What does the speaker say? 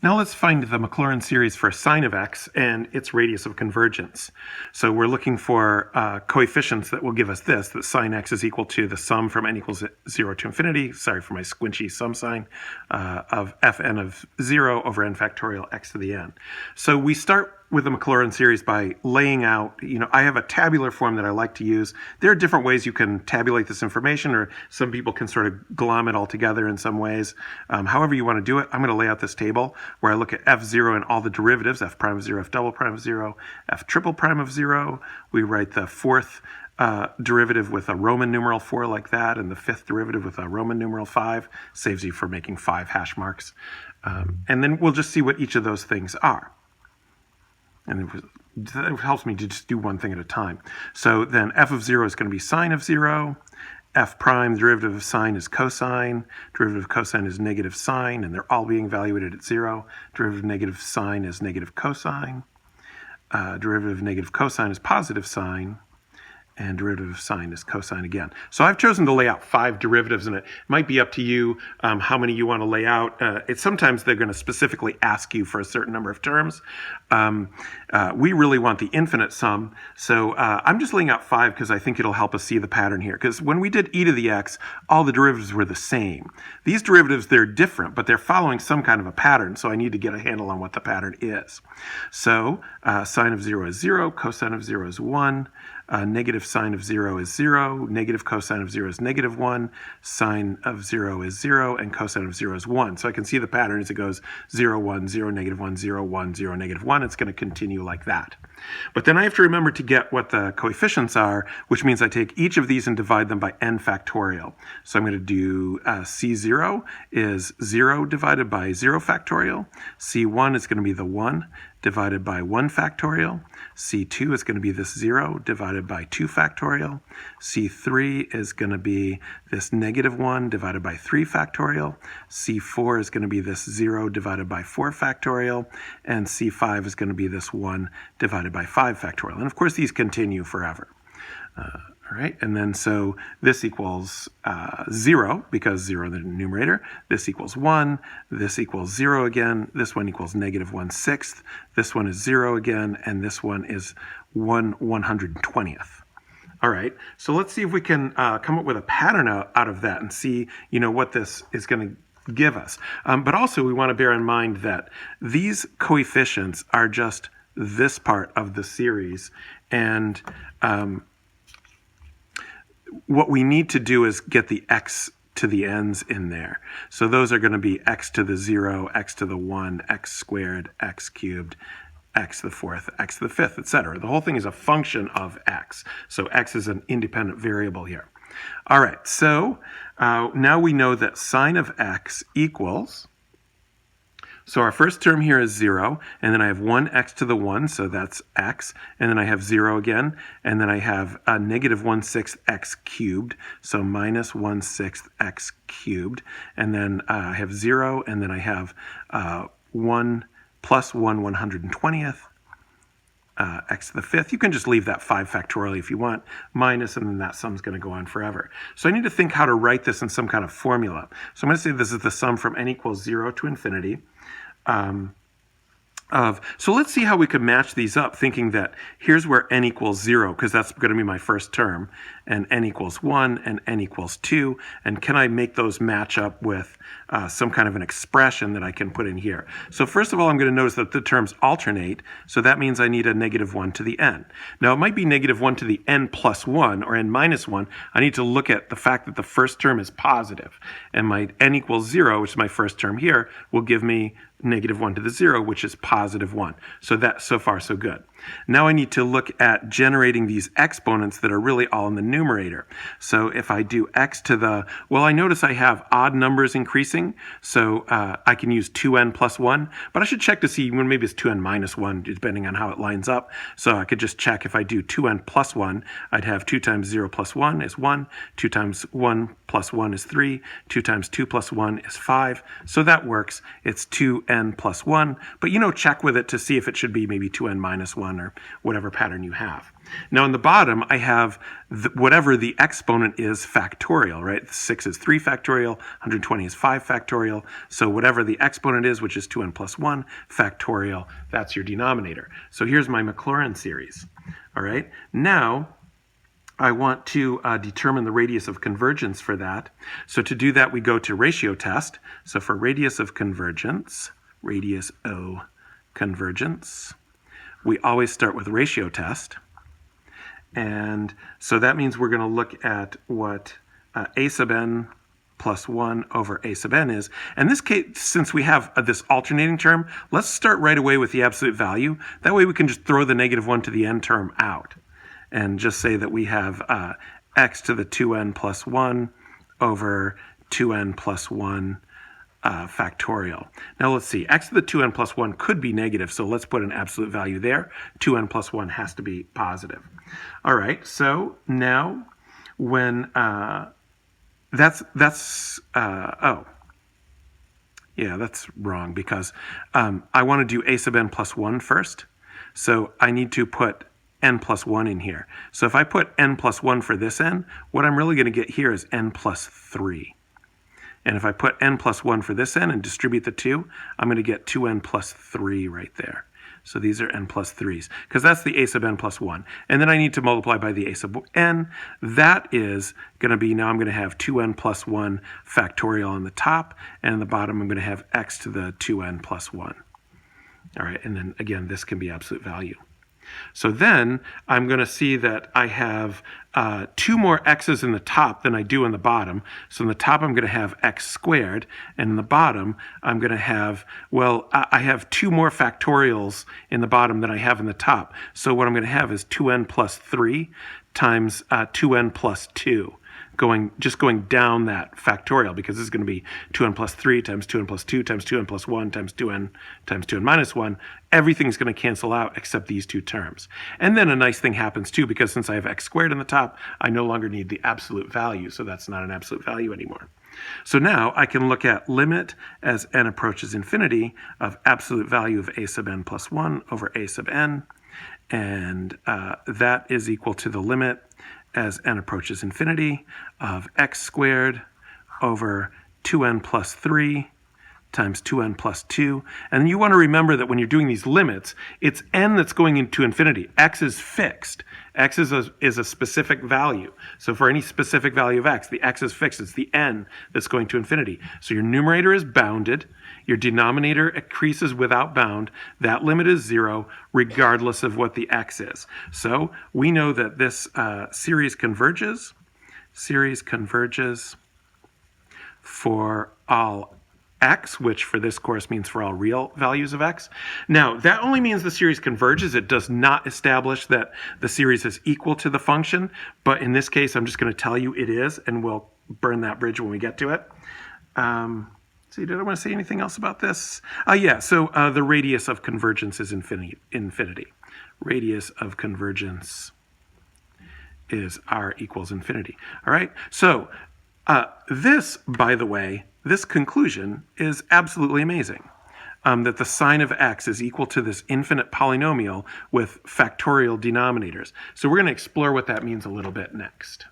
Now let's find the Maclaurin series for sine of x and its radius of convergence. So we're looking for coefficients that will give us this, that sine x is equal to the sum from n equals 0 to infinity, sorry for my squinchy sum sign, of fn of 0 over n factorial x to the n. So we start with the Maclaurin series by laying out, I have a tabular form that I like to use. There are different ways you can tabulate this information, or some people can sort of glom it all together in some ways. However you want to do it, I'm going to lay out this table where I look at f0 and all the derivatives, f prime of 0, f double prime of 0, f triple prime of 0. We write the fourth derivative with a Roman numeral 4 like that, and the fifth derivative with a Roman numeral 5. Saves you from making 5 hash marks. And then we'll just see what each of those things are. And it helps me to just do one thing at a time. So then f of 0 is going to be sine of 0. F prime, the derivative of sine is cosine. Derivative of cosine is negative sine, and they're all being evaluated at 0. Derivative of negative sine is negative cosine. Derivative of negative cosine is positive sine. And derivative of sine is cosine again. So I've chosen to lay out 5 derivatives, and it might be up to you how many you want to lay out. Sometimes they're going to specifically ask you for a certain number of terms. We really want the infinite sum, so I'm just laying out 5 because I think it'll help us see the pattern here. Because when we did e to the x, all the derivatives were the same. These derivatives, they're different, but they're following some kind of a pattern, so I need to get a handle on what the pattern is. So sine of 0 is 0, cosine of 0 is 1, negative sine of 0 is 0, negative cosine of 0 is negative 1, sine of 0 is 0, and cosine of 0 is 1. So I can see the pattern as it goes 0, 1, 0, negative 1, 0, 1, 0, negative 1. It's going to continue like that. But then I have to remember to get what the coefficients are, which means I take each of these and divide them by n factorial. So I'm going to do C0 is 0 divided by 0 factorial. C1 is going to be the 1 divided by 1 factorial. C2 is going to be this 0 divided by 2 factorial. C3 is going to be this negative 1 divided by 3 factorial. C4 is going to be this 0 divided by 4 factorial. And C5 is going to be this 1 divided by 5 factorial. And of course, these continue forever. All right, and then so this equals 0, because 0 in the numerator. This equals 1. This equals 0 again. This one equals negative 1/6. This one is 0 again, and this one is 1/120th. All right, so let's see if we can come up with a pattern out of that and see, what this is going to give us. But also, we want to bear in mind that these coefficients are just this part of the series, and what we need to do is get the x to the n's in there. So those are going to be x to the 0, x to the 1, x squared, x cubed, x to the 4th, x to the 5th, etc. The whole thing is a function of x. So x is an independent variable here. All right, so now we know that sine of x equals, so our first term here is 0, and then I have 1x to the 1, so that's x, and then I have 0 again, and then I have a negative 1/6 x cubed, so minus 1/6 x cubed, and then I have 0, and then I have 1 plus 1/120th, x to the 5th. You can just leave that 5 factorially if you want, minus, and then that sum's going to go on forever. So I need to think how to write this in some kind of formula. So I'm going to say this is the sum from n equals 0 to infinity. So let's see how we could match these up, thinking that here's where n equals 0, because that's going to be my first term, and n equals 1, and n equals 2, and can I make those match up with some kind of an expression that I can put in here? So first of all, I'm going to notice that the terms alternate, so that means I need a negative 1 to the n. Now, it might be negative 1 to the n plus 1, or n minus 1. I need to look at the fact that the first term is positive, and my n equals 0, which is my first term here, will give me negative 1 to the 0, which is positive 1. So that's so far so good. Now I need to look at generating these exponents that are really all in the numerator. So if I do x to the, well, I notice I have odd numbers increasing, so I can use 2n plus 1, but I should check to see when maybe it's 2n minus 1, depending on how it lines up. So I could just check if I do 2n plus 1, I'd have 2 times 0 plus 1 is 1, 2 times 1 plus 1 is 3, 2 times 2 plus 1 is 5. So that works. It's 2n plus 1, but check with it to see if it should be maybe 2n minus 1 or whatever pattern you have. Now on the bottom, I have whatever the exponent is factorial, right? 6 is 3 factorial, 120 is 5 factorial. So whatever the exponent is, which is 2n plus 1 factorial, that's your denominator. So here's my Maclaurin series. All right. Now I want to determine the radius of convergence for that. So to do that, we go to ratio test. So for radius of convergence, radius O convergence, we always start with ratio test. And so that means we're going to look at what a sub n plus 1 over a sub n is. In this case, since we have this alternating term, let's start right away with the absolute value. That way we can just throw the -1 to the n term out and just say that we have x to the 2n plus 1 over 2n plus 1 factorial. Now let's see, x to the 2n plus 1 could be negative, so let's put an absolute value there. 2n plus 1 has to be positive. All right, so now when that's wrong because I want to do a sub n plus 1 first. So I need to put n plus 1 in here. So if I put n plus 1 for this n, what I'm really going to get here is n plus 3. And if I put n plus 1 for this n and distribute the 2, I'm going to get 2n plus 3 right there. So these are n plus 3s, because that's the a sub n plus 1. And then I need to multiply by the a sub n. That is going to be, now I'm going to have 2n plus 1 factorial on the top, and on the bottom I'm going to have x to the 2n plus 1. All right, and then again, this can be absolute value. So then I'm going to see that I have 2 more x's in the top than I do in the bottom. So in the top I'm going to have x squared, and in the bottom I'm going to have, well, I have 2 more factorials in the bottom than I have in the top. So what I'm going to have is 2n plus 3 times 2n plus 2. Just going down that factorial, because this is going to be 2n plus 3 times 2n plus 2 times 2n plus 1 times 2n minus 1. Everything's going to cancel out except these 2 terms. And then a nice thing happens too, because since I have x squared in the top, I no longer need the absolute value, so that's not an absolute value anymore. So now I can look at limit as n approaches infinity of absolute value of a sub n plus 1 over a sub n, and that is equal to the limit as n approaches infinity of x squared over 2n plus 3 times 2n plus 2. And you want to remember that when you're doing these limits, it's n that's going into infinity. X is fixed. X is a specific value. So for any specific value of x, the x is fixed. It's the n that's going to infinity. So your numerator is bounded. Your denominator increases without bound. That limit is 0, regardless of what the x is. So we know that this series converges. Series converges for all x, which for this course means for all real values of x. Now, that only means the series converges. It does not establish that the series is equal to the function, but in this case, I'm just going to tell you it is, and we'll burn that bridge when we get to it. See, did I want to say anything else about this? Yeah, so the radius of convergence is infinity. Radius of convergence is r equals infinity. All right, so this, by the way, this conclusion is absolutely amazing, that the sine of x is equal to this infinite polynomial with factorial denominators. So we're going to explore what that means a little bit next.